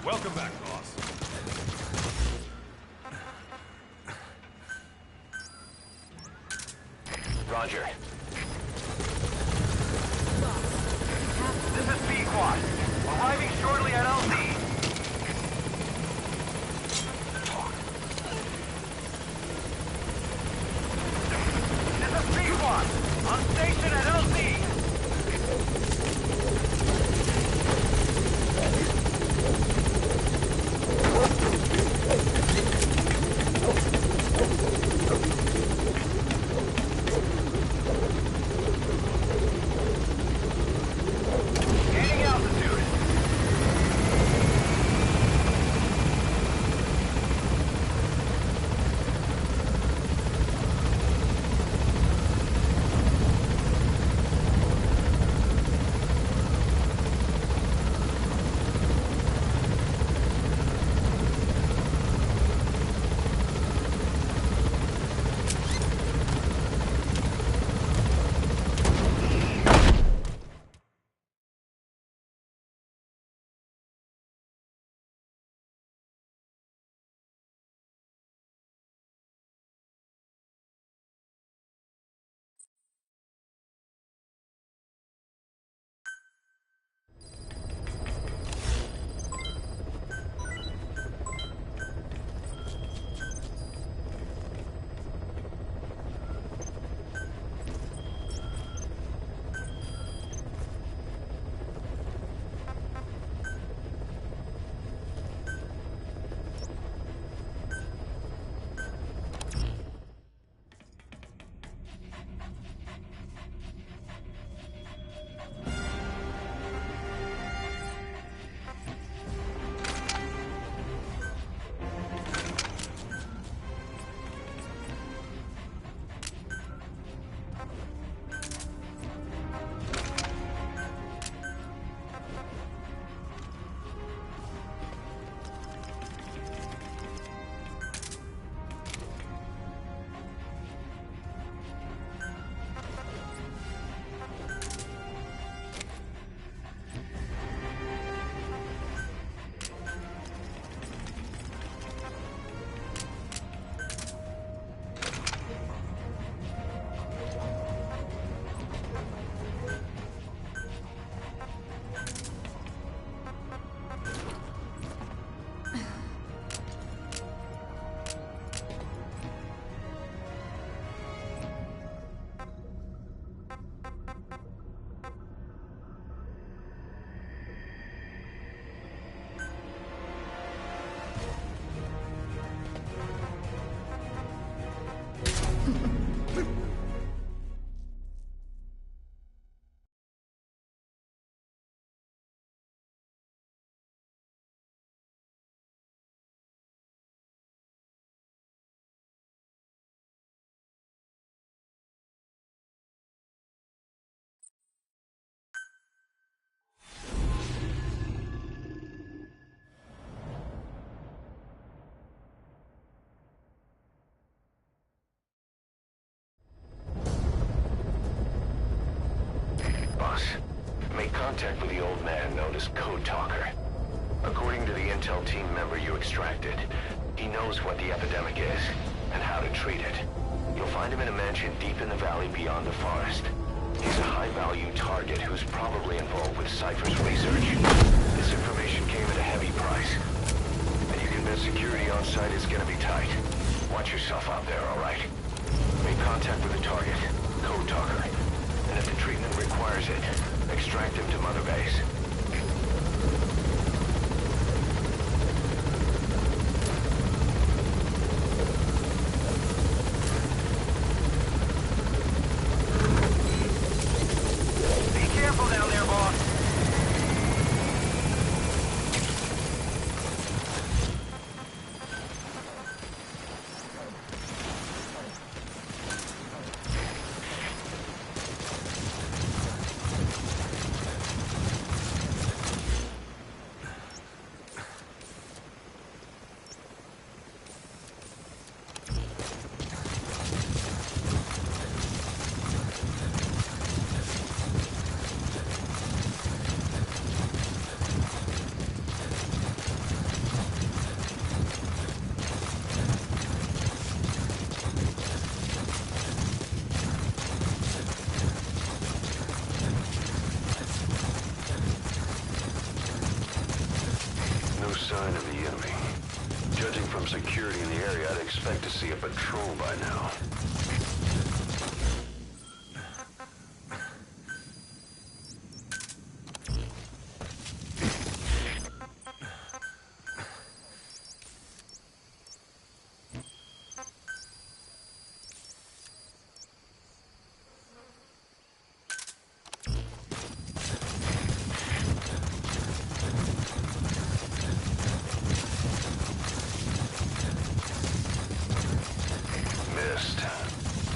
Welcome back, boss. Roger. This is B-Quad. Arriving shortly at LZ. This is B-Quad. On station at LZ. Gaining altitude. Make contact with the old man known as Code Talker. According to the intel team member you extracted, he knows what the epidemic is and how to treat it. You'll find him in a mansion deep in the valley beyond the forest. He's a high-value target who's probably involved with Cypher's research. This information came at a heavy price, and you can bet security on site is gonna be tight. Watch yourself out there, all right? Make contact with the target, Code Talker, and if the treatment requires it, extract him to Mother Base. Be careful down there, boss. No sign of the enemy. Judging from security in the area, I'd expect to see a patrol by now.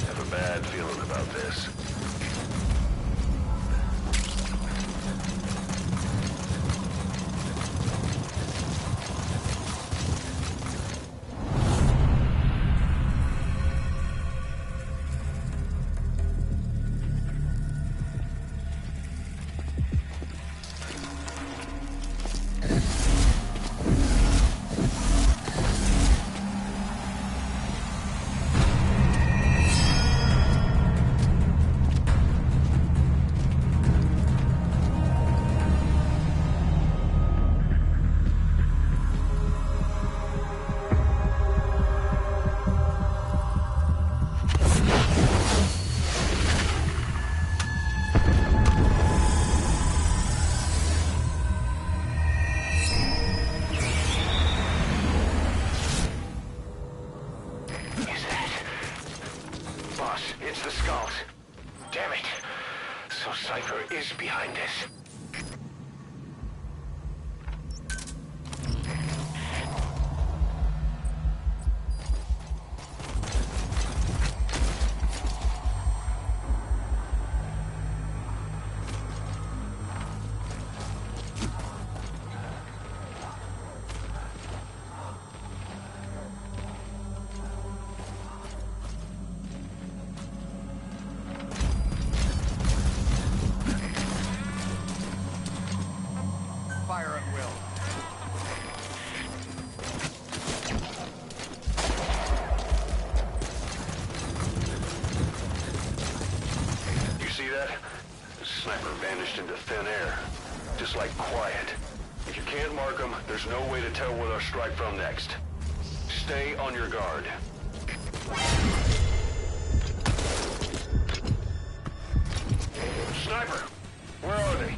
Have a bad feeling about this. It's the skulls. Damn it. So Cypher is behind this. Fire at will. You see that? The sniper vanished into thin air. Just like quiet. If you can't mark them, there's no way to tell where they'll strike from next. Stay on your guard. Sniper! Where are they?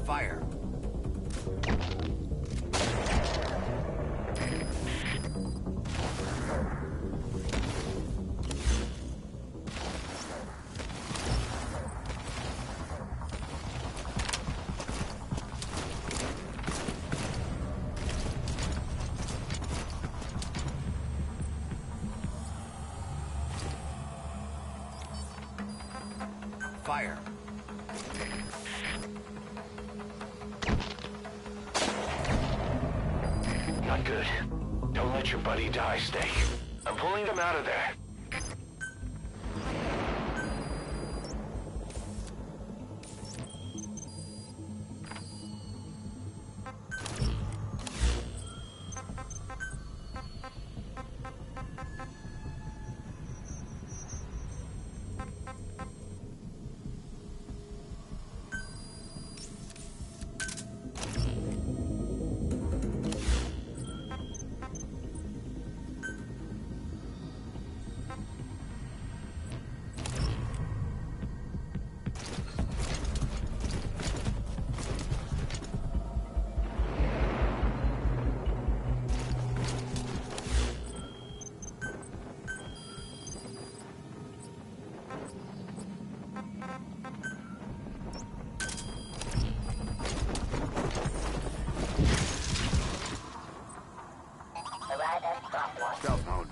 Fire. Fire. Not good. Don't let your buddy die, Snake. I'm pulling them out of there. Stealth mode.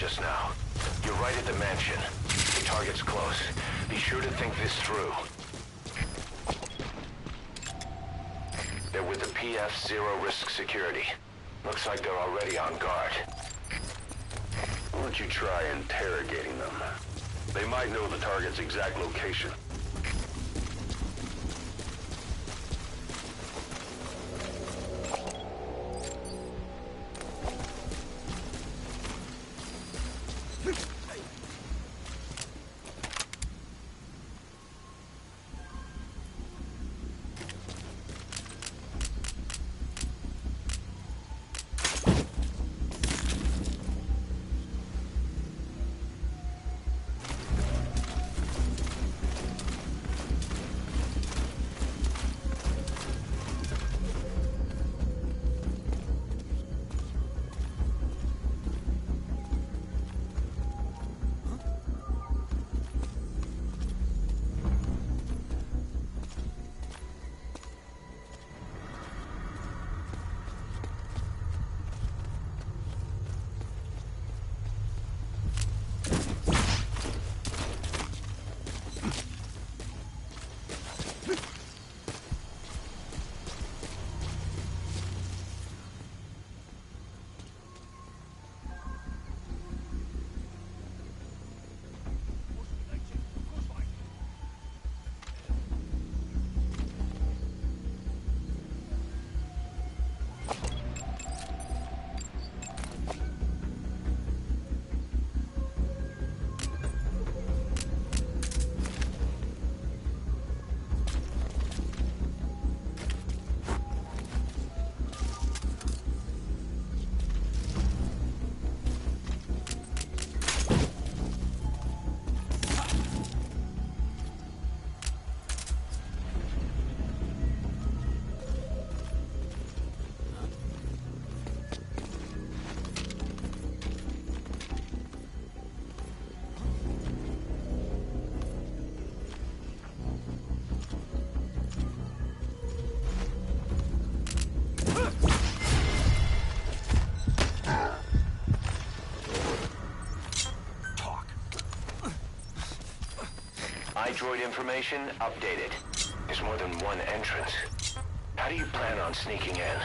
just now. You're right at the mansion. The target's close. Be sure to think this through. They're with the PF Zero Risk Security. Looks like they're already on guard. Why don't you try interrogating them? They might know the target's exact location. iDroid information updated. There's more than one entrance. How do you plan on sneaking in?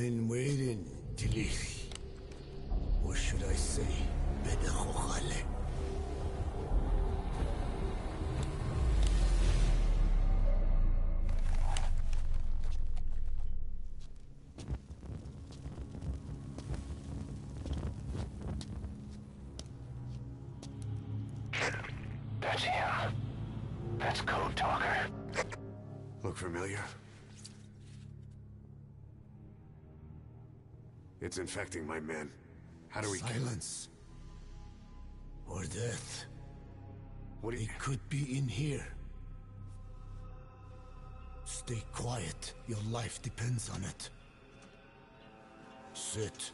been waiting, Tilith. Or should I say, Bedachochale? That's him. That's Code Talker. Look familiar? It's infecting my men. How do we Silence. Or death. What do you... It could be in here. Stay quiet. Your life depends on it. Sit.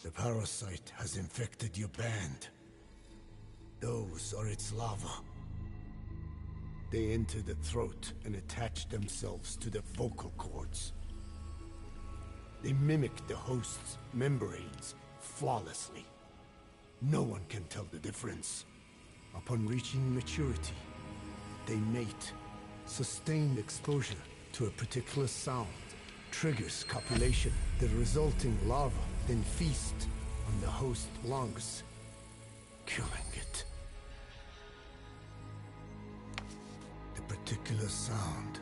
The parasite has infected your band. Those are its larvae. They enter the throat and attach themselves to the vocal cords. They mimic the host's membranes flawlessly. No one can tell the difference. Upon reaching maturity, they mate. Sustained exposure to a particular sound triggers copulation. The resulting larva then feast on the host lungs, killing it. The particular sound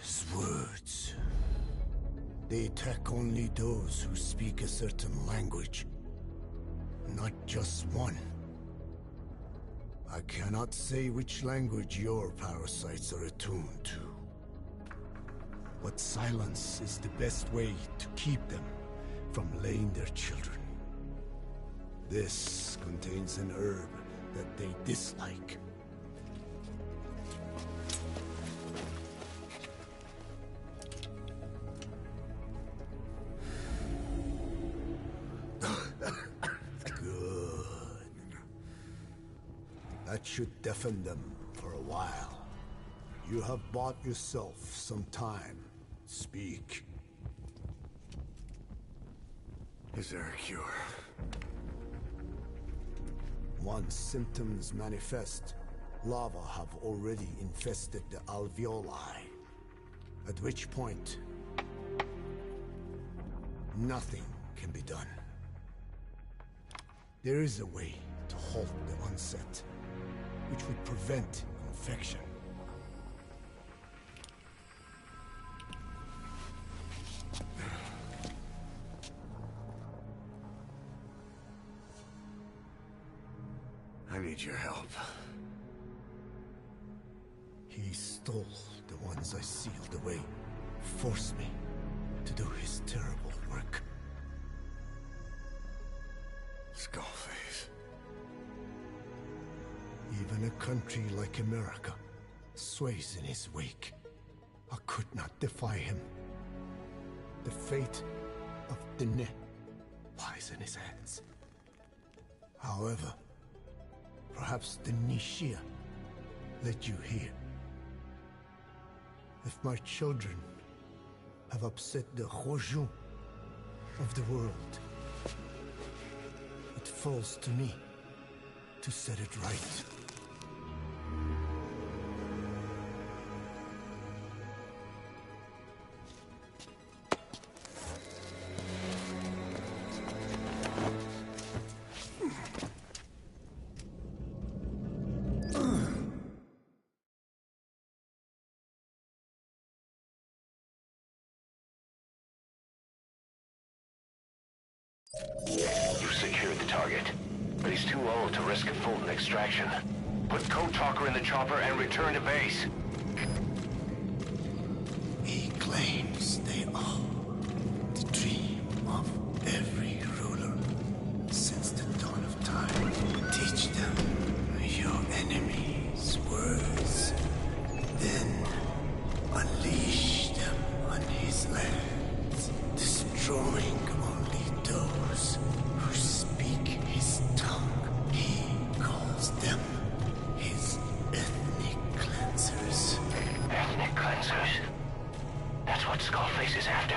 is words. They attack only those who speak a certain language, not just one. I cannot say which language your parasites are attuned to. But silence is the best way to keep them from laying their children. This contains an herb that they dislike. That should deafen them for a while. You have bought yourself some time. Speak. Is there a cure? Once symptoms manifest, larvae have already infested the alveoli. At which point, nothing can be done. There is a way to halt the onset, which would prevent infection. I need your help. He stole the ones I sealed away, forced me to do his terrible work. Skullface. Even a country like America sways in his wake. I could not defy him. The fate of Dine lies in his hands. However, perhaps the Nishia led you here. If my children have upset the Hojun of the world, it falls to me to set it right. You've secured the target, but he's too old to risk a full extraction. Put Code Talker in the chopper and return to base. He claims they are the dream of every ruler since the dawn of time. Teach them your enemy's words, then unleash them on his lands, destroying only those who speak his tongue. He calls them his ethnic cleansers. Ethnic cleansers? That's what Skullface is after.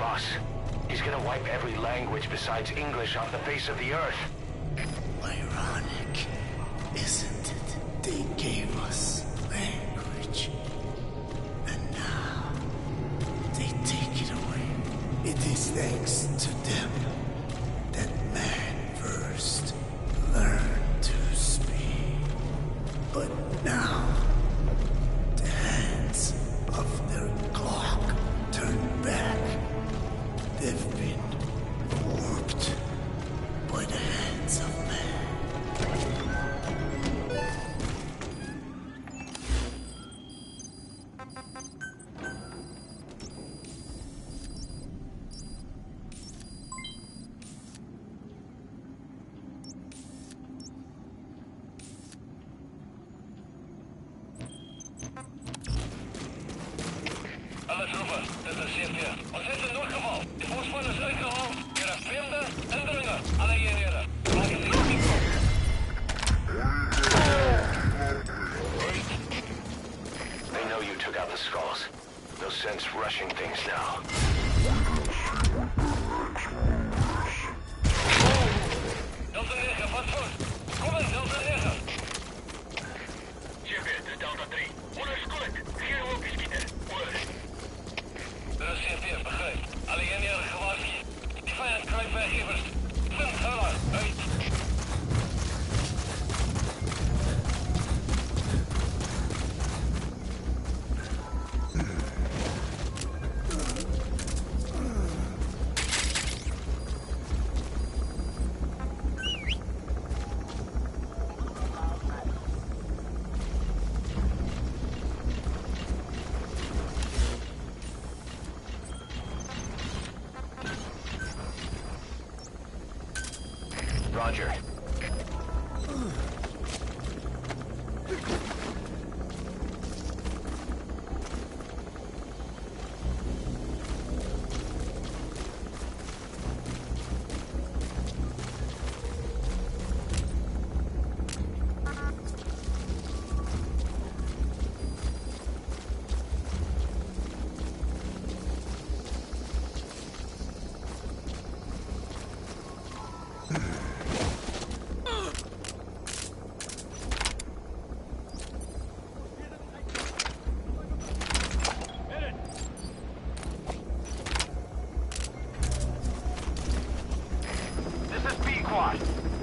boss. He's gonna wipe every language besides English off the face of the earth. Ironic, isn't it? They gave us language, and now they take it away. It is thanks to them that man first learned to speak. But now, the hands of their clock turn back. They've been warped by the hands of man. Alle troepen, dit is CFP. Ons het een noodgeval. De voorspan is uitgehaald. Er is vreemde indringer. Alle eenheden. Maak het niet. They know you took out the skulls. No sense rushing things now. Delta 9, wat voor? Kom in, Delta 9. CFP, dit is Delta 3. Onderskullig. Geen wolken schieten. Oor. Er is CFP, begrijp. Alle eenheden gewaarschuwd. Die vijand kruipt weg eerst. Vind huller, uit. Roger.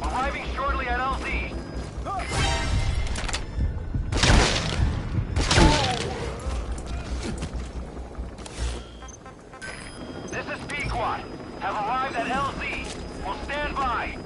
Arriving shortly at LZ. This is Pequod. Have arrived at LZ. Will stand by.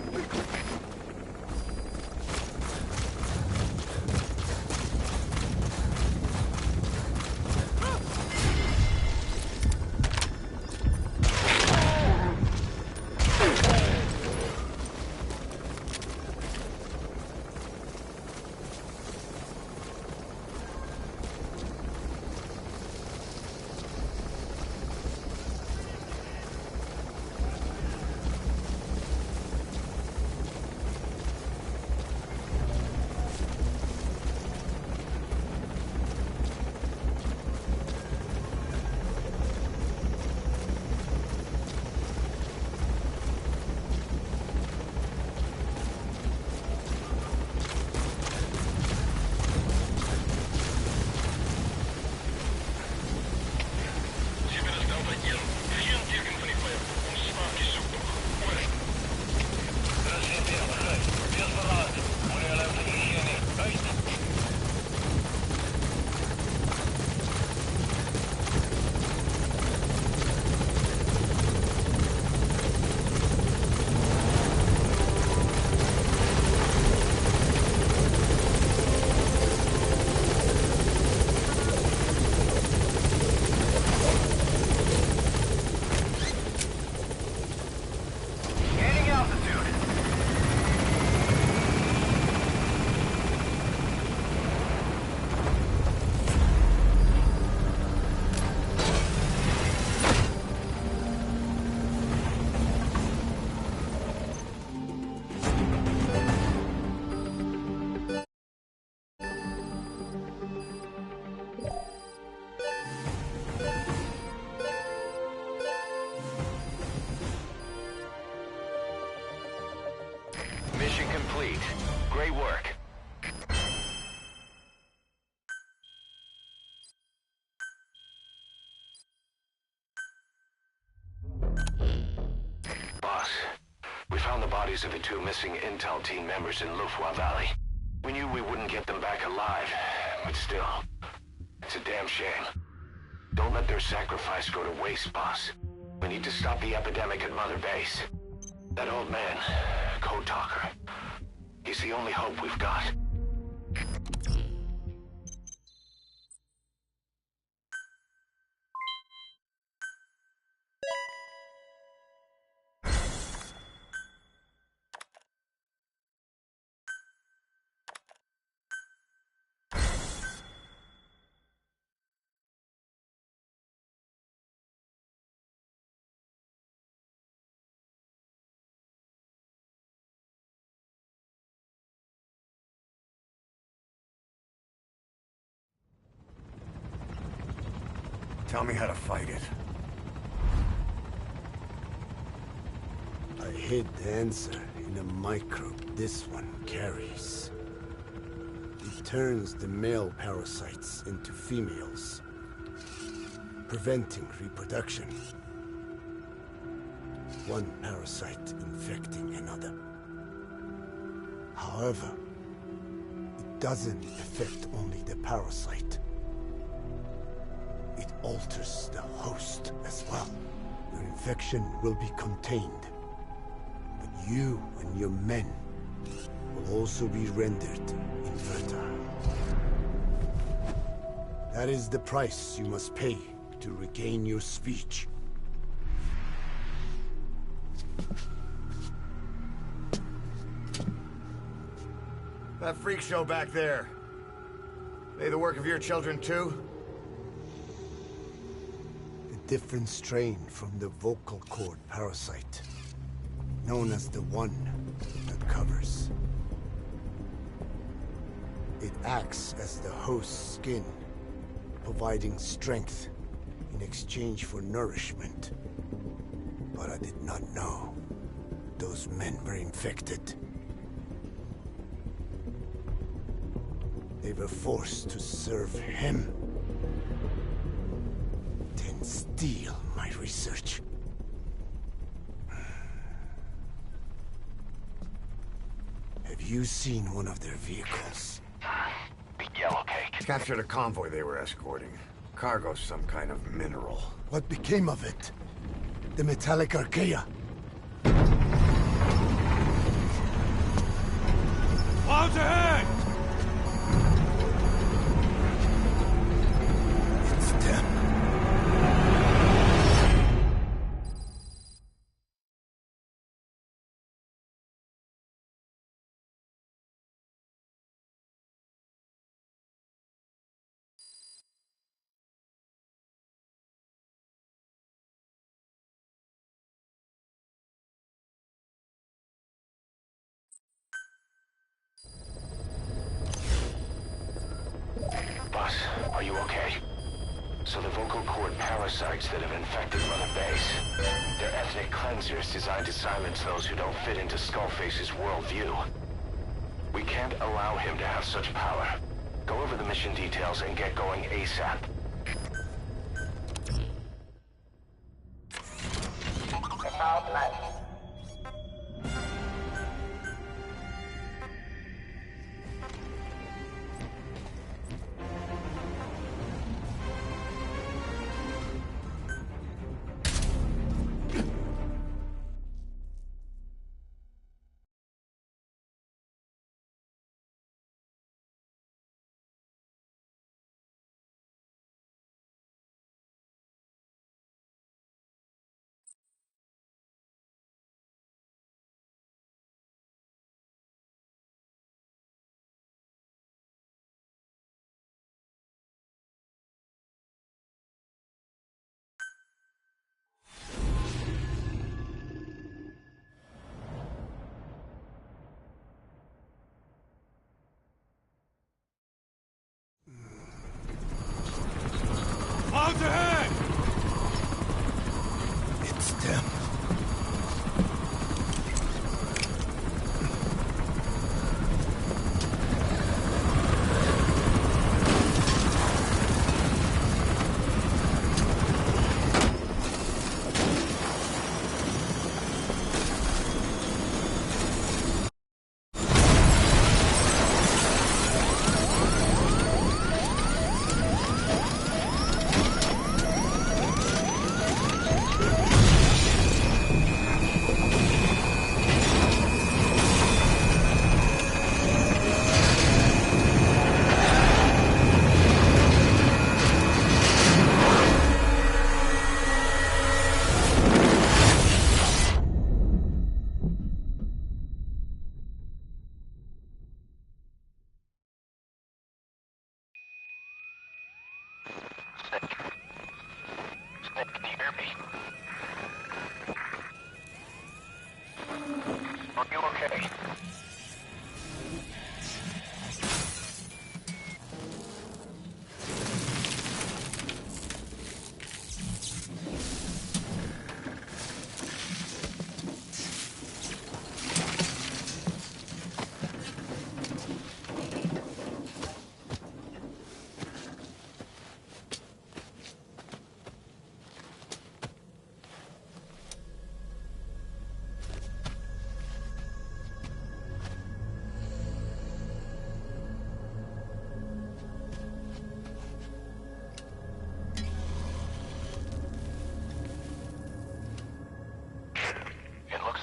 complete. Great work. Boss, we found the bodies of the two missing Intel team members in Lufwa Valley. We knew we wouldn't get them back alive, but still, it's a damn shame. Don't let their sacrifice go to waste, boss. We need to stop the epidemic at Mother Base. That old man, Code Talker, he's the only hope we've got. Tell me how to fight it. I hid the answer in a microbe this one carries. It turns the male parasites into females, preventing reproduction. One parasite infecting another. However, it doesn't affect only the parasite. It alters the host as well. Your infection will be contained, but you and your men will also be rendered infertile. That is the price you must pay to regain your speech. That freak show back there. They the work of your children too? A different strain from the vocal cord parasite, known as the one that covers. It acts as the host's skin, providing strength in exchange for nourishment. But I did not know those men were infected. They were forced to serve him, then steal my research. Have you seen one of their vehicles? Big yellow cake. Captured a convoy they were escorting. Cargo's some kind of mineral. What became of it? The metallic archaea? Clouds ahead! It's them. Boss, are you okay? So the vocal cord parasites that have infected Mother Base, they're ethnic cleansers designed to silence those who don't fit into Skullface's worldview. We can't allow him to have such power. Go over the mission details and get going ASAP. okay.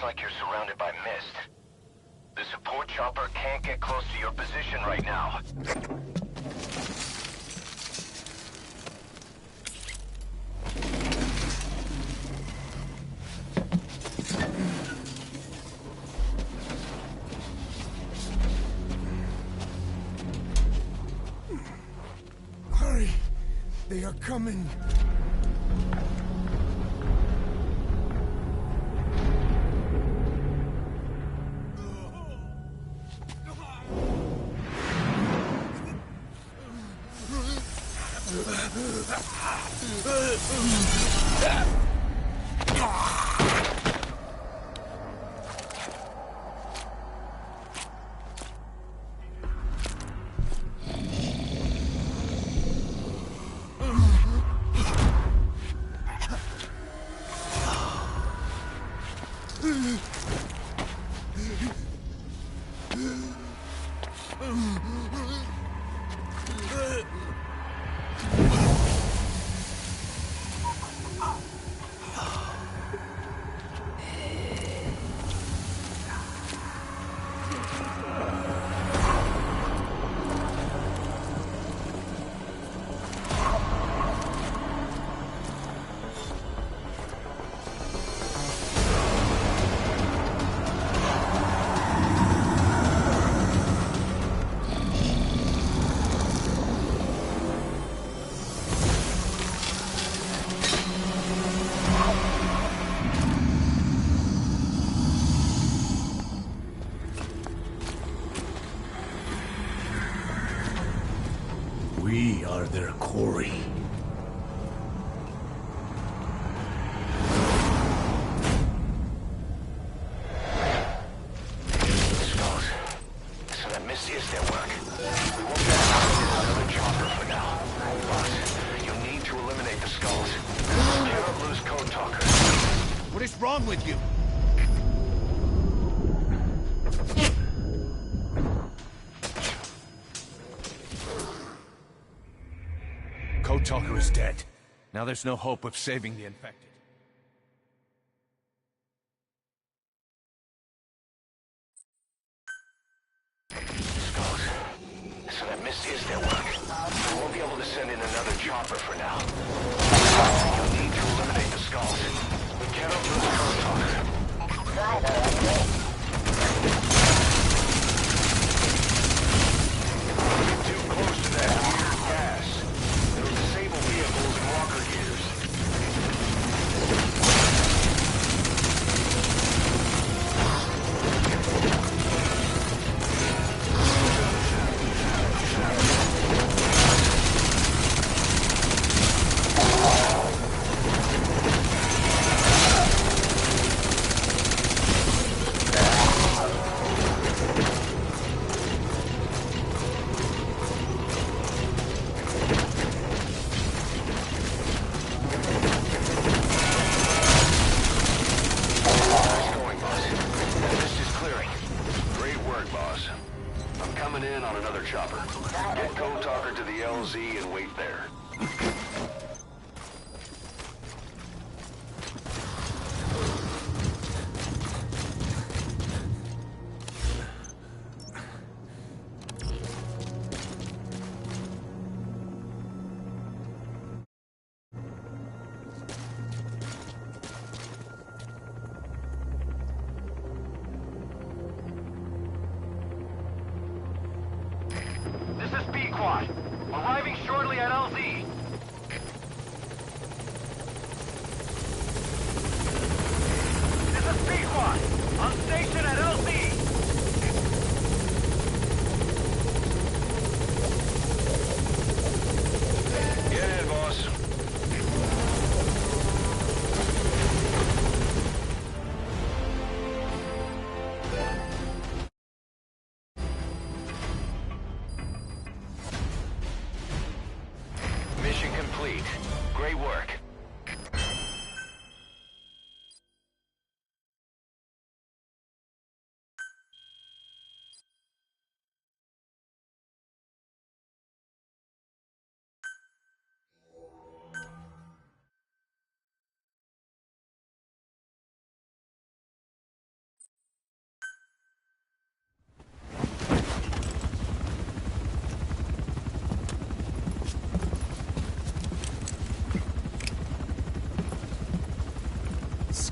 Like you're surrounded by mist. The support chopper can't get close to your position right now. Hurry! They are coming! We are their quarry. Skulls. So that mist is their work. We won't get another chopper for now. Boss, you need to eliminate the skulls. You cannot lose Code Talker. What is wrong with you? Code Talker is dead. Now there's no hope of saving the infected. Skulls. So that mist is their work. We won't be able to send in another chopper for now. You need to eliminate the skulls. We cannot lose Code Talker. Get too close to that weird gas. It'll disable vehicles and walker gears. LZ and wait there. This is B-Quad. Arriving shortly at LZ.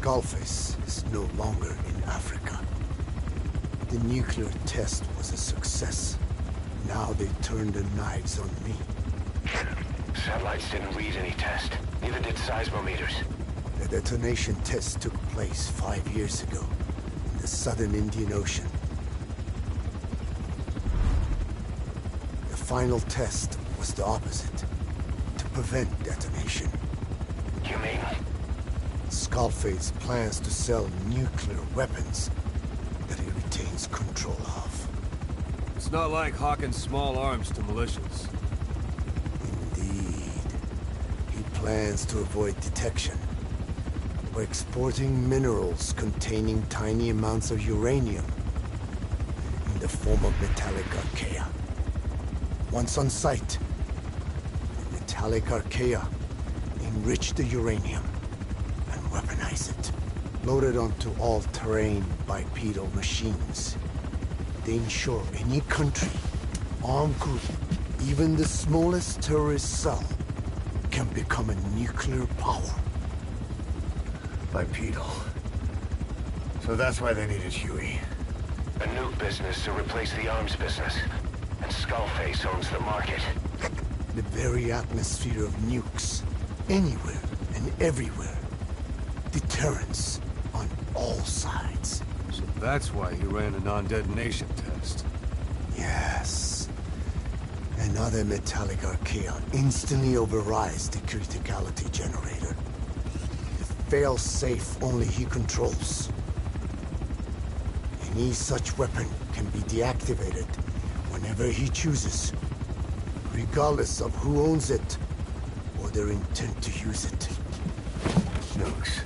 Skullface is no longer in Africa. The nuclear test was a success. Now they turned their knives on me. Satellites didn't read any test. Neither did seismometers. The detonation test took place 5 years ago in the southern Indian Ocean. The final test was the opposite, to prevent detonation. You mean? Skullface plans to sell nuclear weapons that he retains control of. It's not like hawking small arms to militias. Indeed. He plans to avoid detection by exporting minerals containing tiny amounts of uranium in the form of metallic archaea. Once on site, the metallic archaea enrich the uranium and weaponize it. Loaded onto all-terrain bipedal machines. They ensure any country, armed group, even the smallest terrorist cell, can become a nuclear power. Bipedal. So that's why they needed Huey. A nuke business to replace the arms business. And Skullface owns the market. The very atmosphere of nukes, anywhere and everywhere. Deterrence on all sides. So that's why he ran a non-detonation test. Yes. Another metallic archaea instantly overrides the criticality generator. The fail-safe only he controls. Any such weapon can be deactivated whenever he chooses, regardless of who owns it or their intent to use it. Nukes.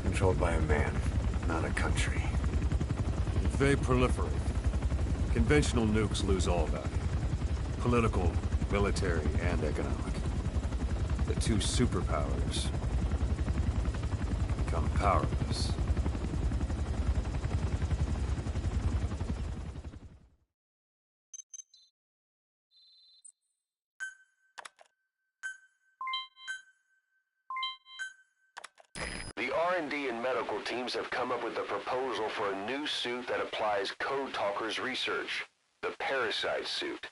Controlled by a man, not a country. If they proliferate, conventional nukes lose all value. Political, military, and economic. The two superpowers become powerless. The R&D and medical teams have come up with a proposal for a new suit that applies Code Talker's research, the Parasite suit.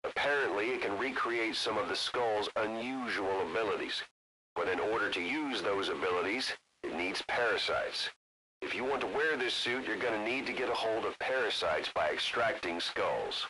Apparently, it can recreate some of the Skull's unusual abilities. But in order to use those abilities, it needs parasites. If you want to wear this suit, you're going to need to get a hold of parasites by extracting skulls.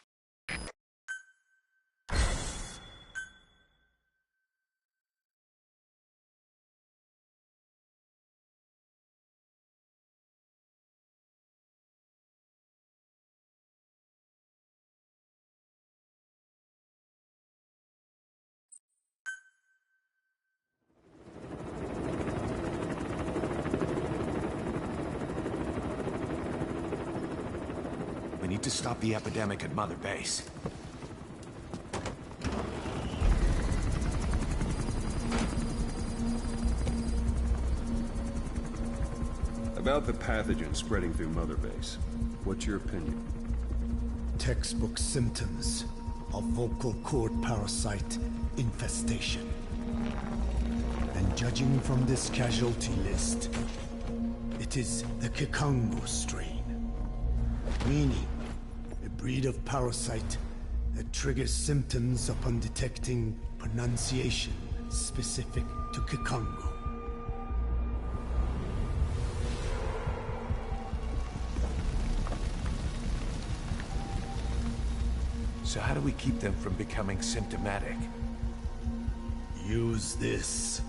We need to stop the epidemic at Mother Base. About the pathogen spreading through Mother Base, what's your opinion? Textbook symptoms of vocal cord parasite infestation. And judging from this casualty list, it is the Kikongo strain. Meaning, a breed of parasite that triggers symptoms upon detecting pronunciation specific to Kikongo. So how do we keep them from becoming symptomatic? Use this.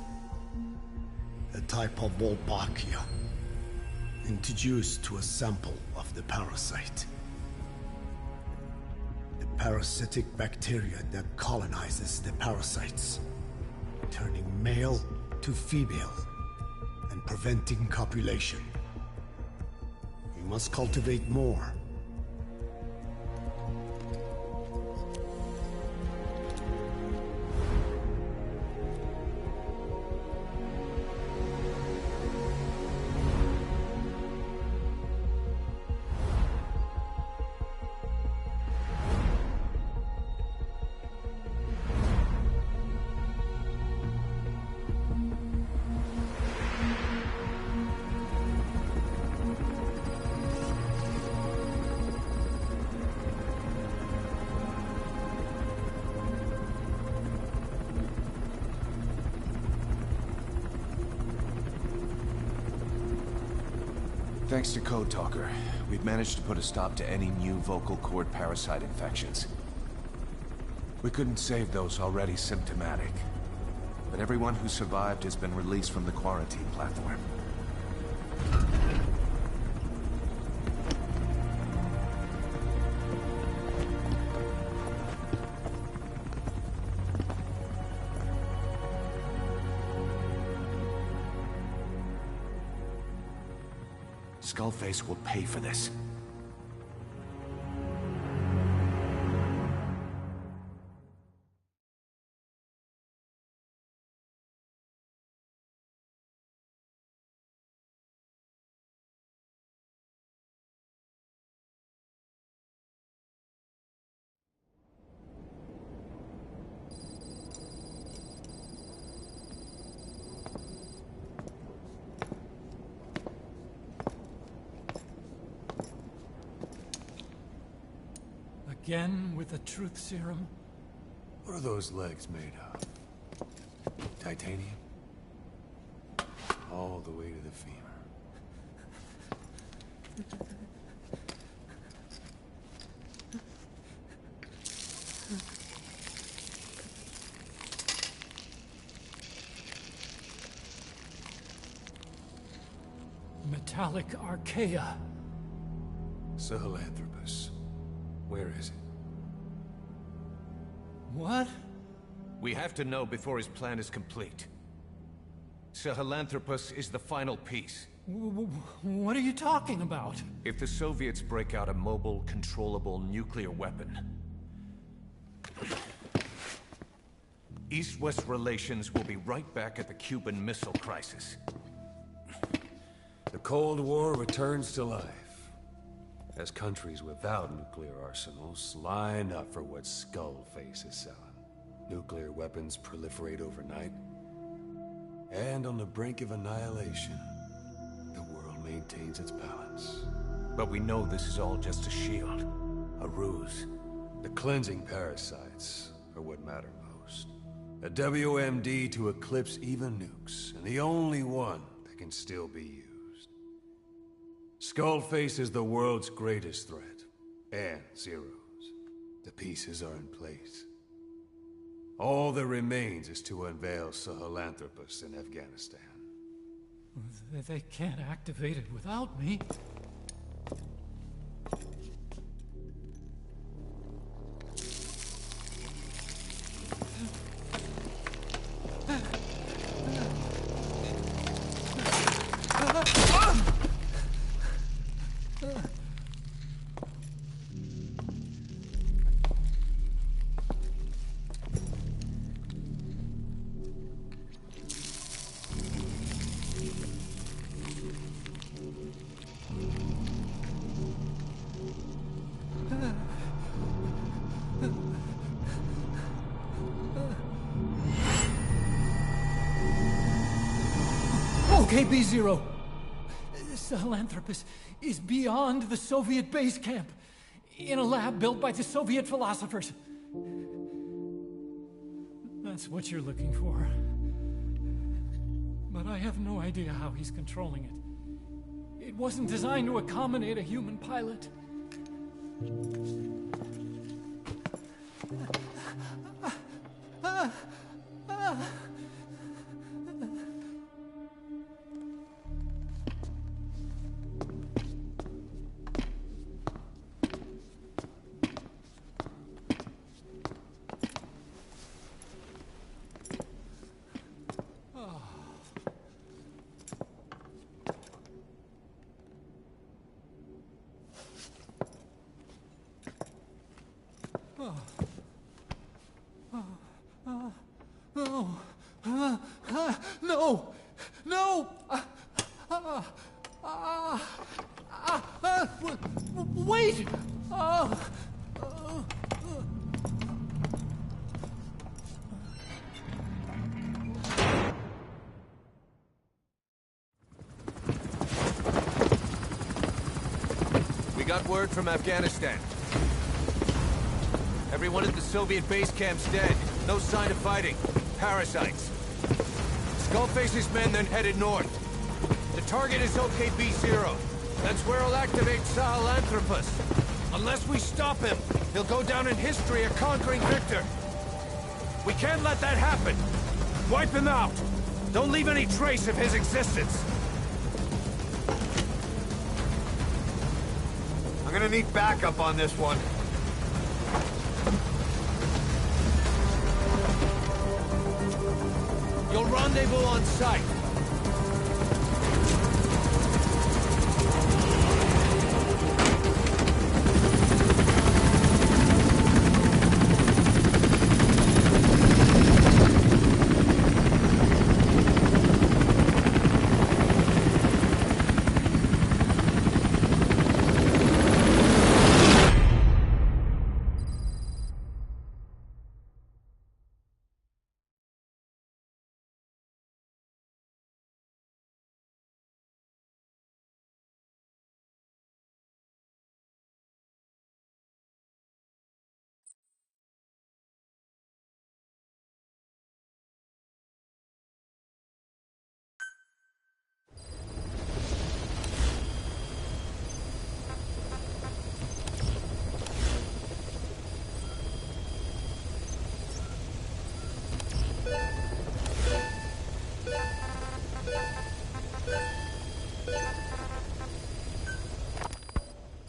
A type of Wolbachia, introduced to a sample of the parasite. The parasitic bacteria that colonizes the parasites, turning male to female and preventing copulation. We must cultivate more. Thanks to Code Talker, we've managed to put a stop to any new vocal cord parasite infections. We couldn't save those already symptomatic, but everyone who survived has been released from the quarantine platform. Skullface will pay for this. Again with the truth serum? What are those legs made of? Titanium? All the way to the femur. Metallic archaea. Sahelanthropus. Where is it? What? We have to know before his plan is complete. Sahelanthropus is the final piece. What are you talking about? If the Soviets break out a mobile, controllable nuclear weapon, East-West relations will be right back at the Cuban Missile Crisis. The Cold War returns to life, as countries without nuclear arsenals line up for what Skullface is selling. Nuclear weapons proliferate overnight, and on the brink of annihilation, the world maintains its balance. But we know this is all just a shield, a ruse. The cleansing parasites are what matter most. A WMD to eclipse even nukes, and the only one that can still be used. Skullface is the world's greatest threat, and Zero's. The pieces are in place. All that remains is to unveil Sahelanthropus in Afghanistan. They can't activate it without me. Okay, B-Zero. Sahelanthropus is beyond the Soviet base camp, in a lab built by the Soviet philosophers. That's what you're looking for. But I have no idea how he's controlling it. It wasn't designed to accommodate a human pilot. No! No! Wait! We got word from Afghanistan. Everyone at the Soviet base camp's dead. No sign of fighting. Parasites. Skullface's men then headed north. The target is OKB-0. That's where he'll activate Sahelanthropus. Unless we stop him, he'll go down in history a conquering victor. We can't let that happen. Wipe him out. Don't leave any trace of his existence. I'm gonna need backup on this one. You'll rendezvous on site.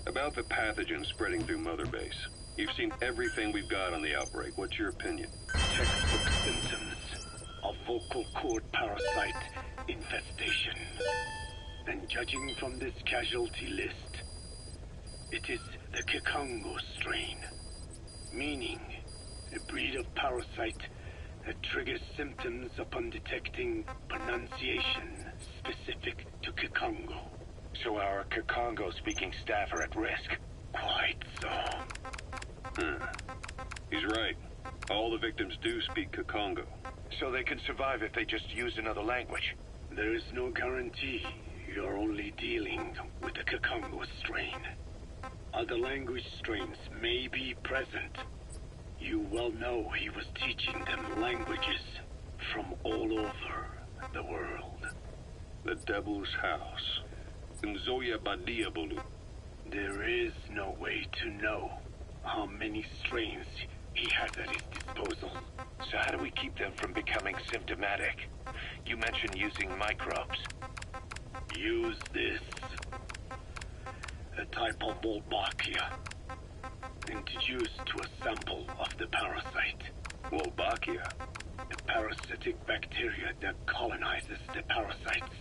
About the pathogen spreading through Mother Base. You've seen everything we've got on the outbreak. What's your opinion? Textbook symptoms of vocal cord parasite infestation. And judging from this casualty list, it is the Kikongo strain, meaning a breed of parasite that triggers symptoms upon detecting pronunciation specific to Kikongo. So our Kikongo-speaking staff are at risk? Quite so. He's right. All the victims do speak Kikongo. So they can survive if they just use another language? There is no guarantee. You're only dealing with the Kikongo strain. Other language strains may be present. You well know he was teaching them languages from all over the world. The Devil's House. Nzoya Badiabulu. There is no way to know how many strains he has at his disposal. So how do we keep them from becoming symptomatic? You mentioned using microbes. Use this. A type of Wolbachia. Introduced to a sample of the parasite. Wolbachia? A parasitic bacteria that colonizes the parasites,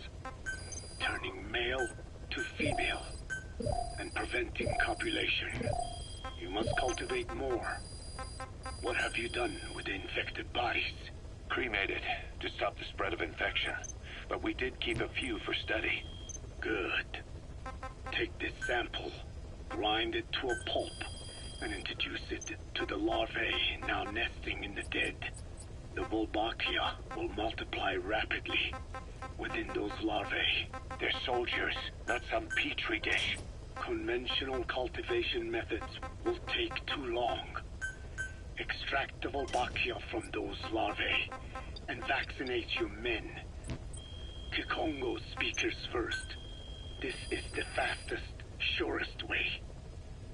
turning male to female and preventing copulation. You must cultivate more. What have you done with the infected bodies? Cremated to stop the spread of infection. But we did keep a few for study. Good. Take this sample, grind it to a pulp, and introduce it to the larvae now nesting in the dead. The Wolbachia will multiply rapidly within those larvae. They're soldiers, not some petri dish. Conventional cultivation methods will take too long. Extract the Wolbachia from those larvae and vaccinate your men. Kikongo speakers first. This is the fastest, surest way.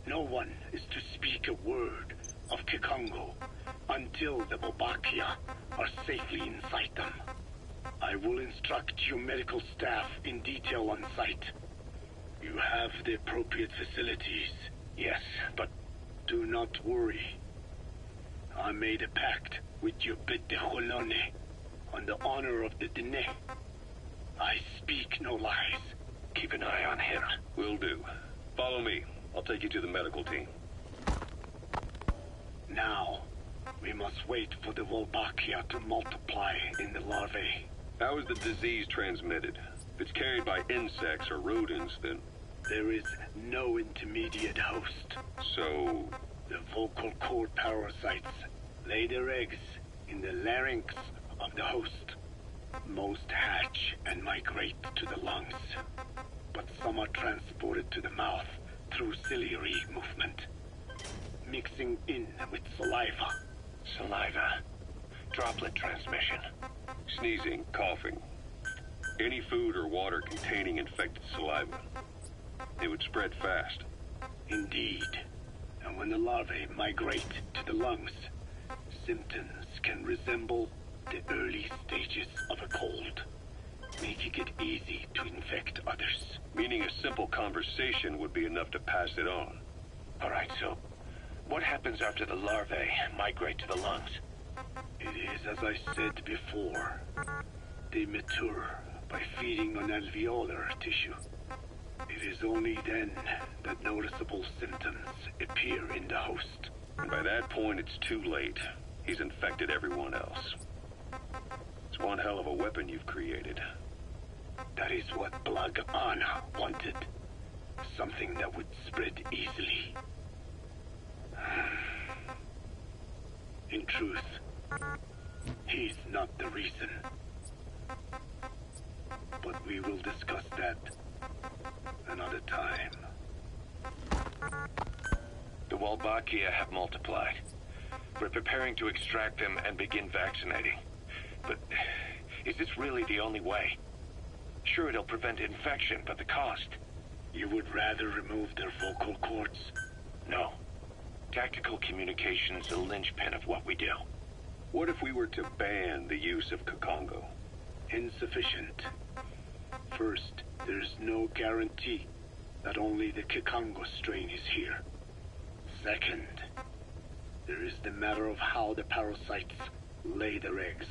No one is to speak a word of Kikongo until the Wolbachia are safely inside them. I will instruct your medical staff in detail on site. You have the appropriate facilities. Yes, but do not worry. I made a pact with your bit de Cholone on the honor of the Dene. I speak no lies. Keep an eye on him. Will do. Follow me. I'll take you to the medical team. Now, we must wait for the Wolbachia to multiply in the larvae. How is the disease transmitted? If it's carried by insects or rodents, then... There is no intermediate host. So... The vocal cord parasites lay their eggs in the larynx of the host. Most hatch and migrate to the lungs, but some are transported to the mouth through ciliary movement, mixing in with saliva. Saliva. Droplet transmission. Sneezing, coughing. Any food or water containing infected saliva. It would spread fast. Indeed. And when the larvae migrate to the lungs, symptoms can resemble the early stages of a cold, making it easy to infect others. Meaning a simple conversation would be enough to pass it on. Alright, so what happens after the larvae migrate to the lungs? It is as I said before. They mature by feeding on alveolar tissue. It is only then that noticeable symptoms appear in the host. And by that point, it's too late. He's infected everyone else. It's one hell of a weapon you've created. That is what Blag Anna wanted. Something that would spread easily. In truth, he's not the reason. But we will discuss that another time. The Walbakia have multiplied. We're preparing to extract them and begin vaccinating. But is this really the only way? Sure, it'll prevent infection, but the cost? You would rather remove their vocal cords? No. Tactical communication's the linchpin of what we do. What if we were to ban the use of Kakongo? Insufficient. First, there's no guarantee that only the Kakongo strain is here. Second, there is the matter of how the parasites lay their eggs.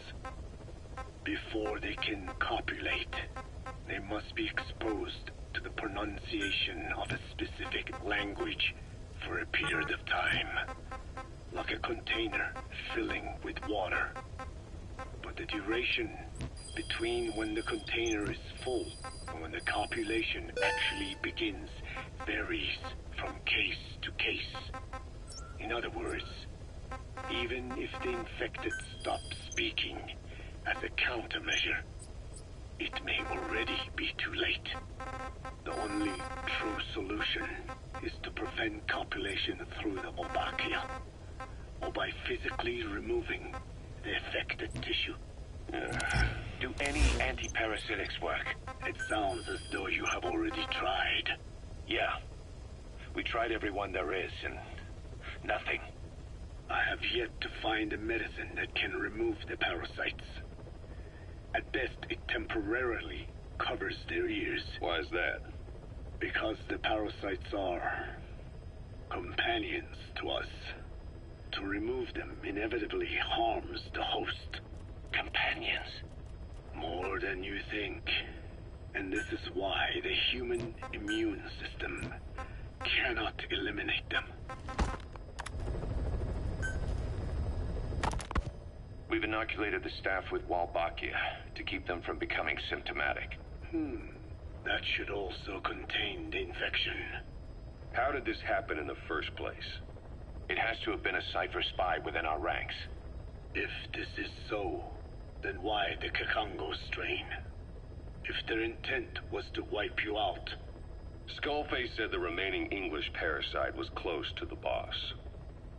Before they can copulate, they must be exposed to the pronunciation of a specific language for a period of time, like a container filling with water. But the duration between when the container is full and when the copulation actually begins varies from case to case. In other words, even if the infected stop speaking as a countermeasure, it may already be too late. The only true solution is to prevent copulation through the Wolbachia, or by physically removing the affected tissue. Do any anti-parasitics work? It sounds as though you have already tried. Yeah. We tried every one there is, and nothing. I have yet to find a medicine that can remove the parasites. At best, it temporarily covers their ears. Why is that? Because the parasites are companions to us. To remove them inevitably harms the host. Companions? More than you think. And this is why the human immune system cannot eliminate them. We've inoculated the staff with Walbachia to keep them from becoming symptomatic. That should also contain the infection. How did this happen in the first place? It has to have been a Cypher spy within our ranks. If this is so, then why the Kakongo strain? If their intent was to wipe you out. Skullface said the remaining English parasite was close to the boss.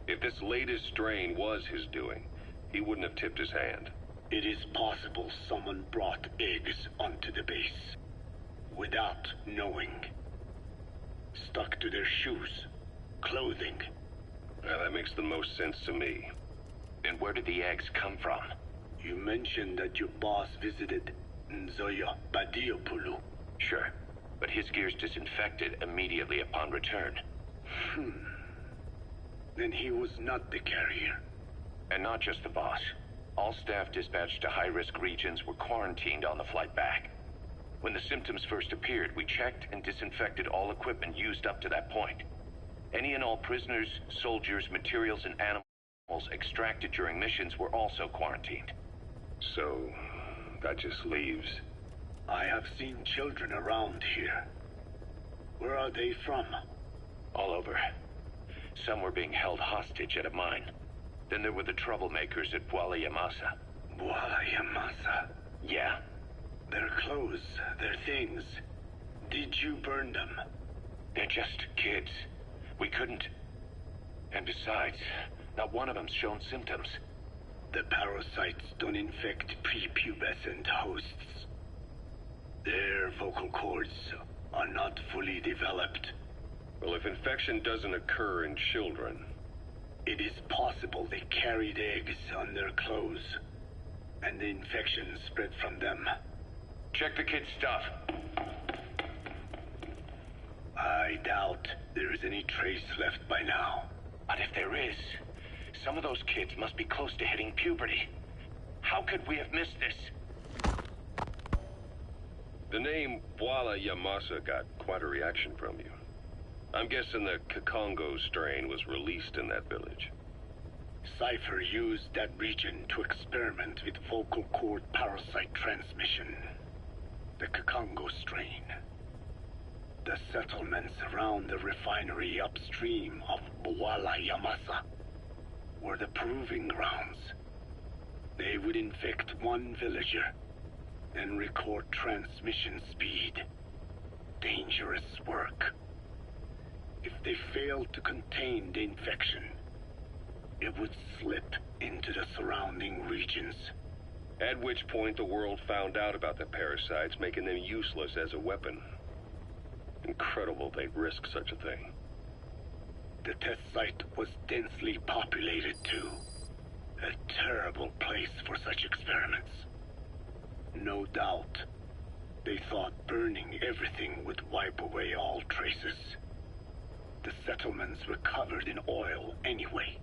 If this latest strain was his doing, he wouldn't have tipped his hand. It is possible someone brought eggs onto the base without knowing. Stuck to their shoes, clothing. Well, that makes the most sense to me. And where did the eggs come from? You mentioned that your boss visited Nzoya Badiopulu. Sure, but his gear's disinfected immediately upon return. Then he was not the carrier. And not just the boss. All staff dispatched to high-risk regions were quarantined on the flight back. When the symptoms first appeared, we checked and disinfected all equipment used up to that point. Any and all prisoners, soldiers, materials, and animals extracted during missions were also quarantined. So, that just leaves... I have seen children around here. Where are they from? All over. Some were being held hostage at a mine. Then there were the troublemakers at Bwala Yamasa. Bwala Yamasa? Yeah. Their clothes, their things. Did you burn them? They're just kids. We couldn't. And besides, not one of them's shown symptoms. The parasites don't infect prepubescent hosts. Their vocal cords are not fully developed. Well, if infection doesn't occur in children... It is possible they carried eggs on their clothes, and the infection spread from them. Check the kid's stuff. I doubt there is any trace left by now. But if there is, some of those kids must be close to hitting puberty. How could we have missed this? The name Bwala Yamasa got quite a reaction from you. I'm guessing the Kikongo strain was released in that village. Cypher used that region to experiment with vocal cord parasite transmission. The Kikongo strain. The settlements around the refinery upstream of Bwala Yamasa were the proving grounds. They would infect one villager, then record transmission speed. Dangerous work. If they failed to contain the infection, it would slip into the surrounding regions. At which point the world found out about the parasites, making them useless as a weapon. Incredible they'd risk such a thing. The test site was densely populated too. A terrible place for such experiments. No doubt, they thought burning everything would wipe away all traces. The settlements were covered in oil anyway.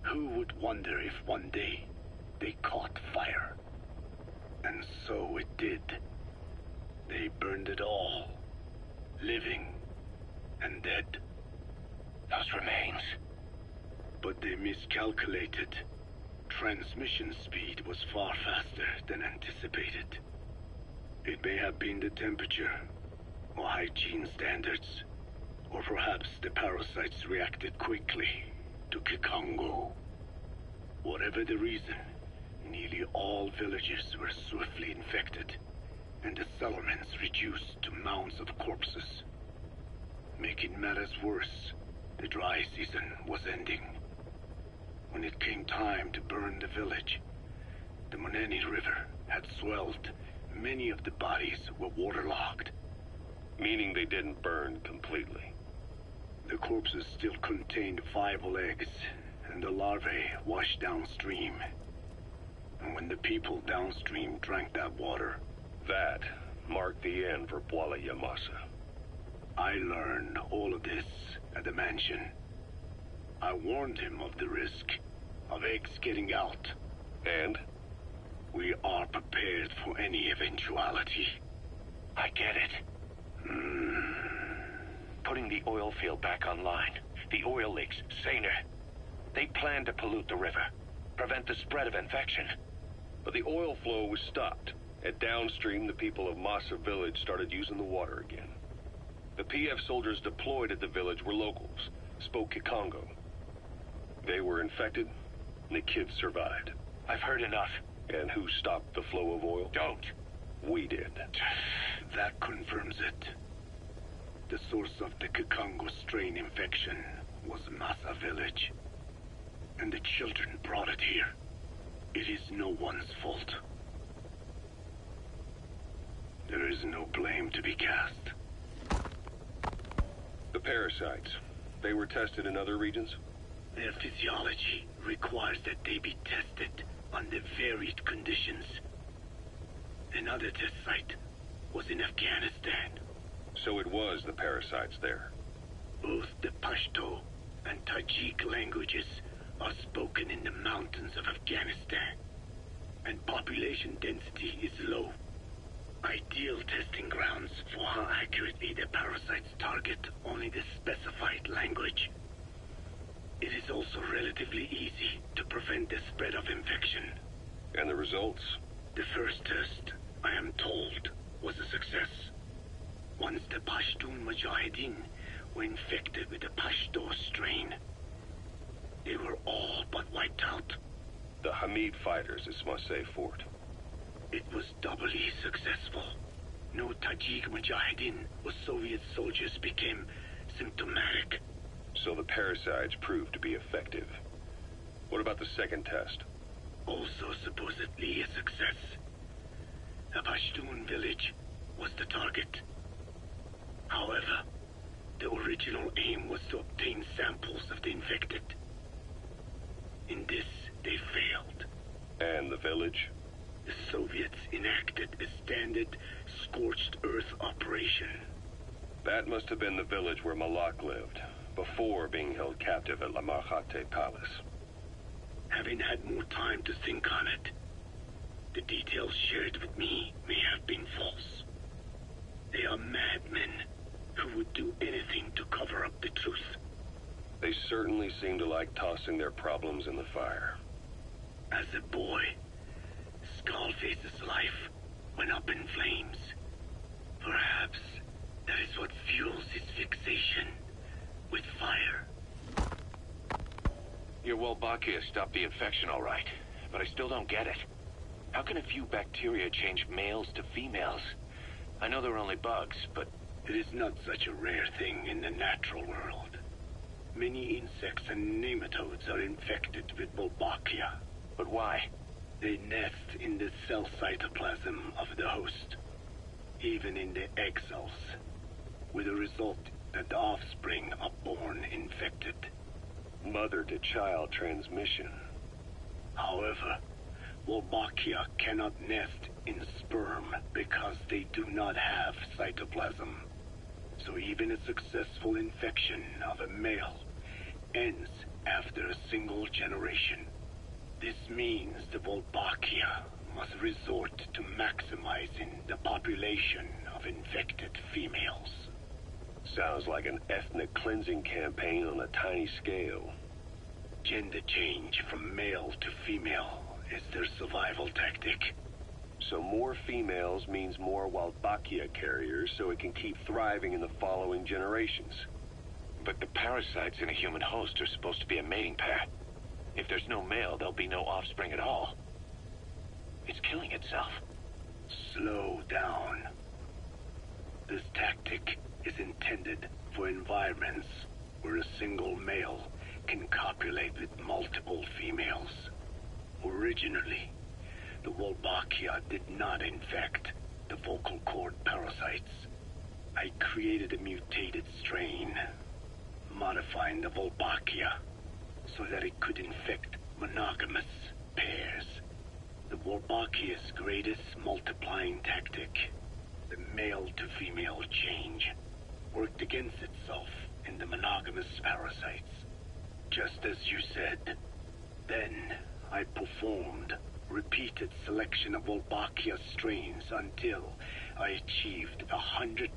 Who would wonder if one day they caught fire? And so it did. They burned it all. Living and dead. Those remains. But they miscalculated. Transmission speed was far faster than anticipated. It may have been the temperature, or hygiene standards, or perhaps the parasites reacted quickly to Kikongo. Whatever the reason, nearly all villages were swiftly infected, and the settlements reduced to mounds of corpses. Making matters worse, the dry season was ending. When it came time to burn the village, the Moneni River had swelled. Many of the bodies were waterlogged. Meaning they didn't burn completely. The corpses still contained viable eggs, and the larvae washed downstream. And when the people downstream drank that water... That marked the end for Bwala Yamasa. I learned all of this at the mansion. I warned him of the risk of eggs getting out. And? We are prepared for any eventuality. I get it. Putting the oil field back online. The oil leaks, saner. They plan to pollute the river, prevent the spread of infection. But the oil flow was stopped. At downstream, the people of Masa village started using the water again. The PF soldiers deployed at the village were locals, spoke Kikongo. They were infected, and the kids survived. I've heard enough. And who stopped the flow of oil? Don't. We did. That confirms it. The source of the Kikongo strain infection was Masa village. And the children brought it here. It is no one's fault. There is no blame to be cast. The parasites, they were tested in other regions? Their physiology requires that they be tested under varied conditions. Another test site was in Afghanistan. So it was the parasites there. Both the Pashto and Tajik languages are spoken in the mountains of Afghanistan, and population density is low. Ideal testing grounds for how accurately the parasites target only the specified language. It is also relatively easy to prevent the spread of infection. And the results? The first test, I am told, was a success. Once the Pashtun Mujahideen were infected with the Pashto strain, they were all but wiped out. The Hamid fighters at Smasei Fort. It was doubly successful. No Tajik Mujahideen or Soviet soldiers became symptomatic. So the parasites proved to be effective. What about the second test? Also supposedly a success. A Pashtun village was the target. However, the original aim was to obtain samples of the infected. In this, they failed. And the village? The Soviets enacted a standard scorched earth operation. That must have been the village where Malak lived, before being held captive at La Marjate Palace. Having had more time to think on it, the details shared with me may have been false. They are madmen who would do anything to cover up the truth. They certainly seem to like tossing their problems in the fire. As a boy, Skullface's life went up in flames. Perhaps that is what fuels his fixation with fire. Your Wolbachia stopped the infection all right, but I still don't get it. How can a few bacteria change males to females? I know they're only bugs, but... It is not such a rare thing in the natural world. Many insects and nematodes are infected with Wolbachia. But why? They nest in the cell cytoplasm of the host, even in the egg cells, with the result that the offspring are born infected. Mother-to-child transmission. However, Wolbachia cannot nest in sperm because they do not have cytoplasm. So even a successful infection of a male ends after a single generation. This means the Wolbachia must resort to maximizing the population of infected females. Sounds like an ethnic cleansing campaign on a tiny scale. Gender change from male to female is their survival tactic. So more females means more Wolbachia carriers, so it can keep thriving in the following generations. But the parasites in a human host are supposed to be a mating pair. If there's no male, there'll be no offspring at all. It's killing itself. Slow down. This tactic is intended for environments where a single male can copulate with multiple females. Originally, the Wolbachia did not infect the vocal cord parasites. I created a mutated strain, modifying the Wolbachia so that it could infect monogamous pairs. The Wolbachia's greatest multiplying tactic, the male-to-female change, worked against itself in the monogamous parasites. Just as you said. Then I performed repeated selection of Wolbachia strains until I achieved 100%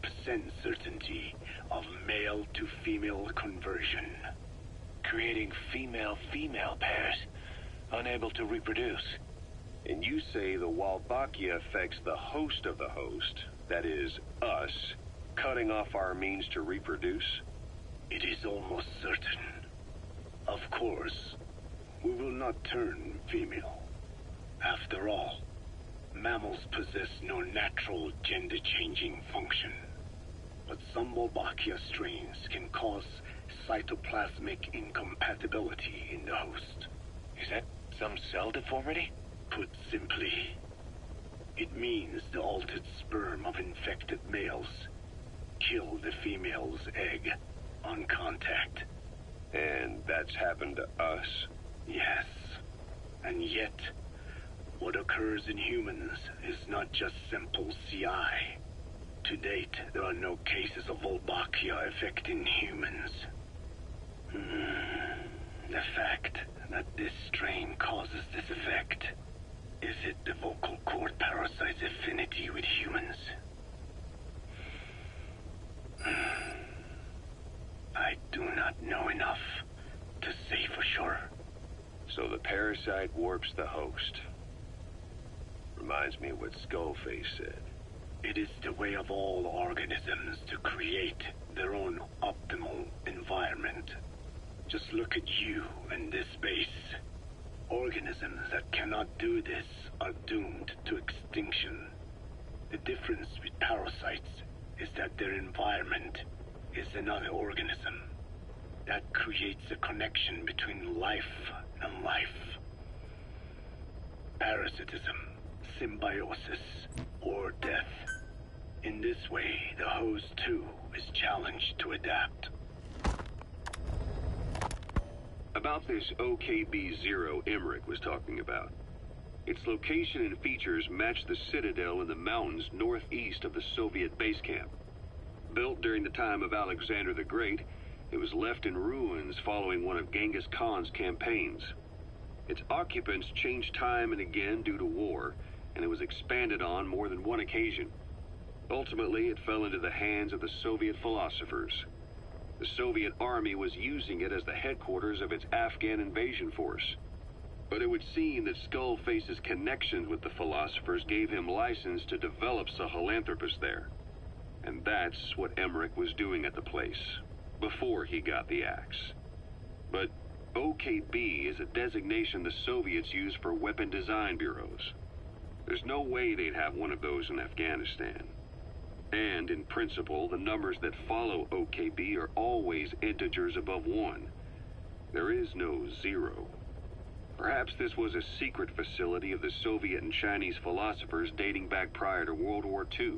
certainty of male-to-female conversion. Creating female-female pairs, unable to reproduce. And you say the Wolbachia affects the host of the host, that is, us, cutting off our means to reproduce? It is almost certain. Of course, we will not turn female. After all, mammals possess no natural gender-changing function. But some Wolbachia strains can cause cytoplasmic incompatibility in the host. Is that some cell deformity? Put simply, it means the altered sperm of infected males kill the female's egg on contact. And that's happened to us? Yes. And yet, what occurs in humans is not just simple CI. To date, there are no cases of Wolbachia affecting humans. The fact that this strain causes this effect, is it the vocal cord parasite's affinity with humans? I do not know enough to say for sure. So the parasite warps the host. Reminds me of what Skullface said. It is the way of all organisms to create their own optimal environment. Just look at you and this base. Organisms that cannot do this are doomed to extinction. The difference with parasites is that their environment is another organism. That creates a connection between life and life. Parasitism, symbiosis, or death. In this way, the host too is challenged to adapt. About this OKB-0 Emmerich was talking about. Its location and features match the citadel in the mountains northeast of the Soviet base camp. Built during the time of Alexander the Great, it was left in ruins following one of Genghis Khan's campaigns. Its occupants changed time and again due to war, and it was expanded on more than one occasion. Ultimately, it fell into the hands of the Soviet philosophers. The Soviet army was using it as the headquarters of its Afghan invasion force. But it would seem that Skullface's connections with the philosophers gave him license to develop Sahelanthropus there. And that's what Emmerich was doing at the place, before he got the axe. But OKB is a designation the Soviets use for weapon design bureaus. There's no way they'd have one of those in Afghanistan. And, in principle, the numbers that follow OKB are always integers above 1. There is no 0. Perhaps this was a secret facility of the Soviet and Chinese philosophers dating back prior to World War II.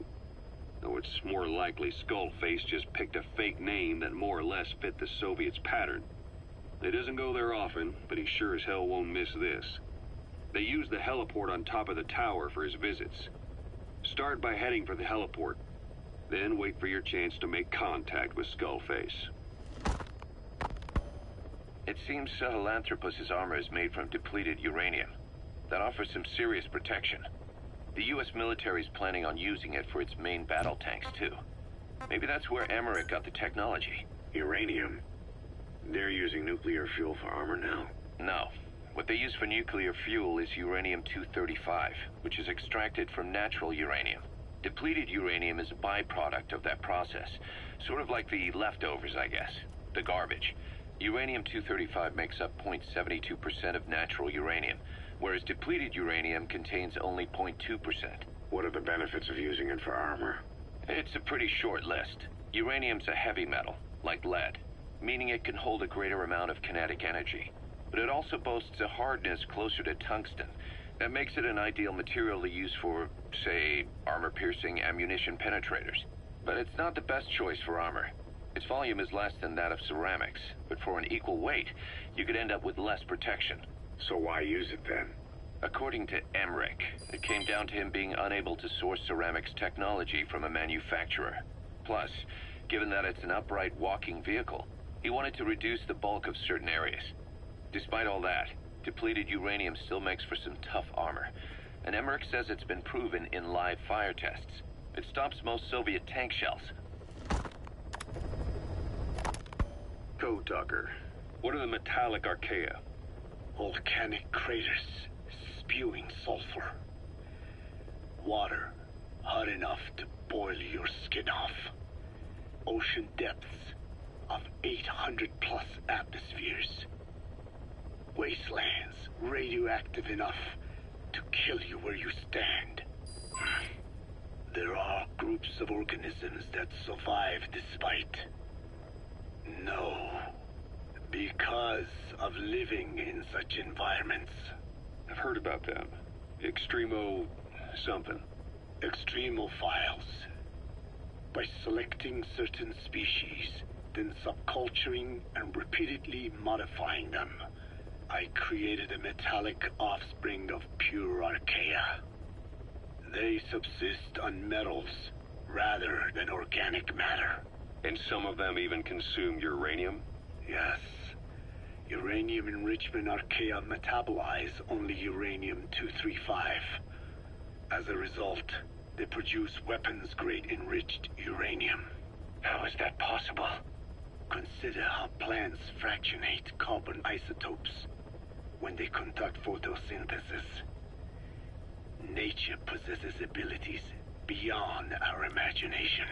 Though it's more likely Skullface just picked a fake name that more or less fit the Soviets' pattern. He doesn't go there often, but he sure as hell won't miss this. They use the heliport on top of the tower for his visits. Start by heading for the heliport. Then wait for your chance to make contact with Skullface. It seems Sahelanthropus's armor is made from depleted uranium. That offers some serious protection. The U.S. military is planning on using it for its main battle tanks, too. Maybe that's where Emmerich got the technology. Uranium? They're using nuclear fuel for armor now? No. What they use for nuclear fuel is uranium-235, which is extracted from natural uranium. Depleted uranium is a byproduct of that process. Sort of like the leftovers, I guess. The garbage. Uranium-235 makes up 0.72% of natural uranium, whereas depleted uranium contains only 0.2%. What are the benefits of using it for armor? It's a pretty short list. Uranium's a heavy metal, like lead, meaning it can hold a greater amount of kinetic energy. But it also boasts a hardness closer to tungsten. That makes it an ideal material to use for, say, armor-piercing ammunition penetrators. But it's not the best choice for armor. Its volume is less than that of ceramics, but for an equal weight, you could end up with less protection. So why use it then? According to Emmerich, it came down to him being unable to source ceramics technology from a manufacturer. Plus, given that it's an upright walking vehicle, he wanted to reduce the bulk of certain areas. Despite all that, depleted uranium still makes for some tough armor, and Emmerich says it's been proven in live fire tests. It stops most Soviet tank shells. Code Talker, what are the metallic archaea? Volcanic craters spewing sulfur. Water hot enough to boil your skin off. Ocean depths of 800 plus atmospheres. Wastelands radioactive enough to kill you where you stand. There are groups of organisms that survive despite. No. Because of living in such environments. I've heard about them. Extremo... something. Extremophiles. By selecting certain species, then subculturing and repeatedly modifying them, I created a metallic offspring of pure archaea. They subsist on metals rather than organic matter. And some of them even consume uranium? Yes. Uranium enrichment archaea metabolize only uranium-235. As a result, they produce weapons-grade enriched uranium. How is that possible? Consider how plants fractionate carbon isotopes when they conduct photosynthesis. Nature possesses abilities beyond our imagination.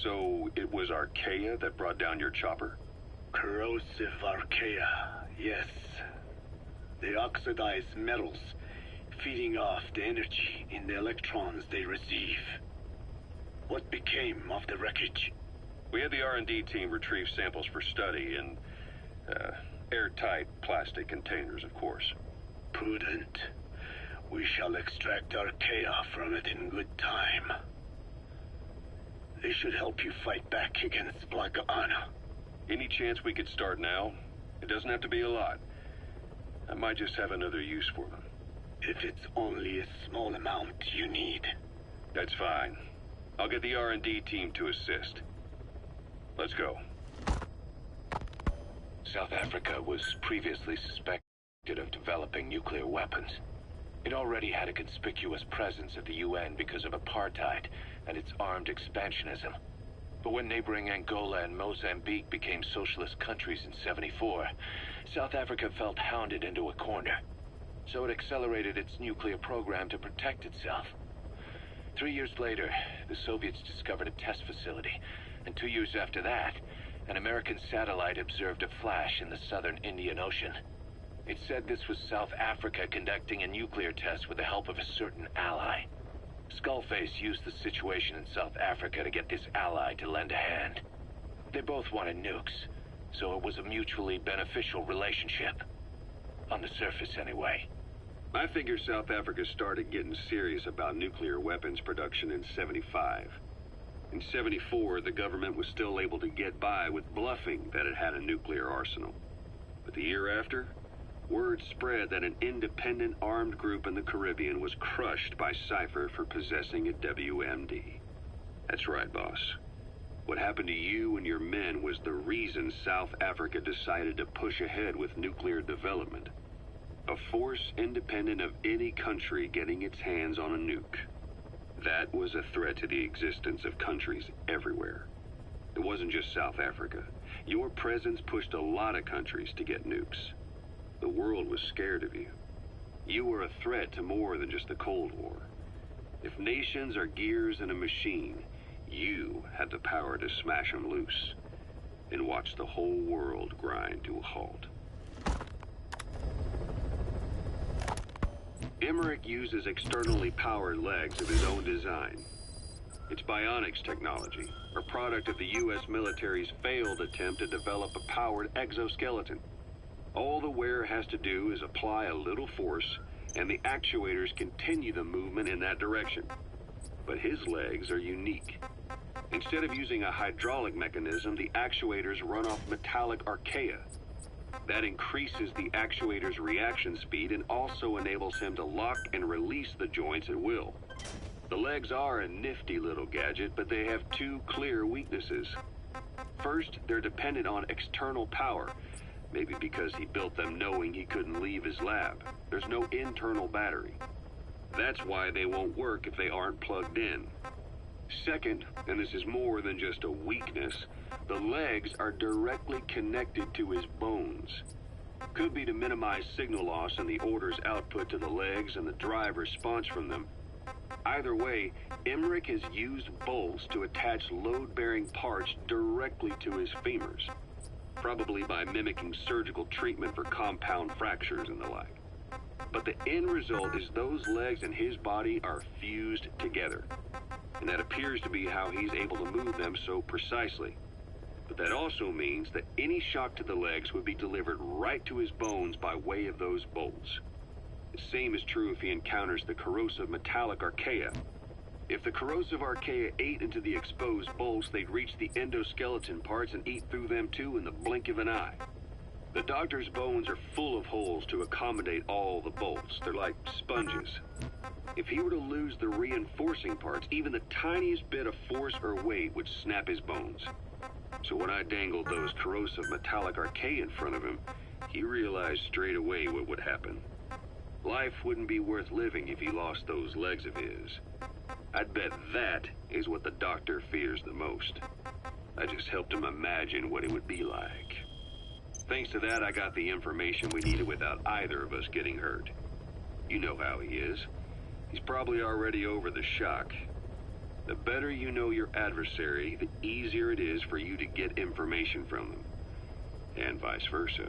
So it was archaea that brought down your chopper? Corrosive archaea, yes. They oxidize metals, feeding off the energy in the electrons they receive. What became of the wreckage? We had the R&D team retrieve samples for study in airtight plastic containers, of course. Prudent. We shall extract archaea from it in good time. They should help you fight back against Black Anna. Any chance we could start now? It doesn't have to be a lot. I might just have another use for them. If it's only a small amount you need. That's fine. I'll get the R&D team to assist. Let's go. South Africa was previously suspected of developing nuclear weapons. It already had a conspicuous presence at the UN because of apartheid and its armed expansionism. But when neighboring Angola and Mozambique became socialist countries in '74, South Africa felt hounded into a corner. So it accelerated its nuclear program to protect itself. 3 years later, the Soviets discovered a test facility, and 2 years after that, an American satellite observed a flash in the southern Indian Ocean. It said this was South Africa conducting a nuclear test with the help of a certain ally. Skullface used the situation in South Africa to get this ally to lend a hand. They both wanted nukes, so it was a mutually beneficial relationship. On the surface, anyway. I figure South Africa started getting serious about nuclear weapons production in '75. In '74, the government was still able to get by with bluffing that it had a nuclear arsenal. But the year after, word spread that an independent armed group in the Caribbean was crushed by Cypher for possessing a WMD. That's right, boss. What happened to you and your men was the reason South Africa decided to push ahead with nuclear development. A force independent of any country getting its hands on a nuke. That was a threat to the existence of countries everywhere. It wasn't just South Africa. Your presence pushed a lot of countries to get nukes. The world was scared of you. You were a threat to more than just the Cold War. If nations are gears in a machine, you had the power to smash them loose and watch the whole world grind to a halt. Emmerich uses externally powered legs of his own design. It's bionics technology, a product of the U.S. military's failed attempt to develop a powered exoskeleton. All the wearer has to do is apply a little force, and the actuators continue the movement in that direction. But his legs are unique. Instead of using a hydraulic mechanism, the actuators run off metallic archaea. That increases the actuator's reaction speed and also enables him to lock and release the joints at will. The legs are a nifty little gadget, but they have two clear weaknesses. First, they're dependent on external power, maybe because he built them knowing he couldn't leave his lab. There's no internal battery. That's why they won't work if they aren't plugged in. Second, and this is more than just a weakness, the legs are directly connected to his bones. Could be to minimize signal loss in the orders output to the legs and the drive response from them. Either way, Emmerich has used bolts to attach load-bearing parts directly to his femurs, probably by mimicking surgical treatment for compound fractures and the like. But the end result is those legs and his body are fused together, and that appears to be how he's able to move them so precisely. But that also means that any shock to the legs would be delivered right to his bones by way of those bolts. The same is true if he encounters the corrosive metallic archaea. If the corrosive archaea ate into the exposed bolts, they'd reach the endoskeleton parts and eat through them too in the blink of an eye. The doctor's bones are full of holes to accommodate all the bolts. They're like sponges. If he were to lose the reinforcing parts, even the tiniest bit of force or weight would snap his bones. So when I dangled those corrosive metallic archaea in front of him, he realized straight away what would happen. Life wouldn't be worth living if he lost those legs of his. I'd bet that is what the doctor fears the most. I just helped him imagine what it would be like. Thanks to that, I got the information we needed without either of us getting hurt. You know how he is. He's probably already over the shock. The better you know your adversary, the easier it is for you to get information from them. And vice versa.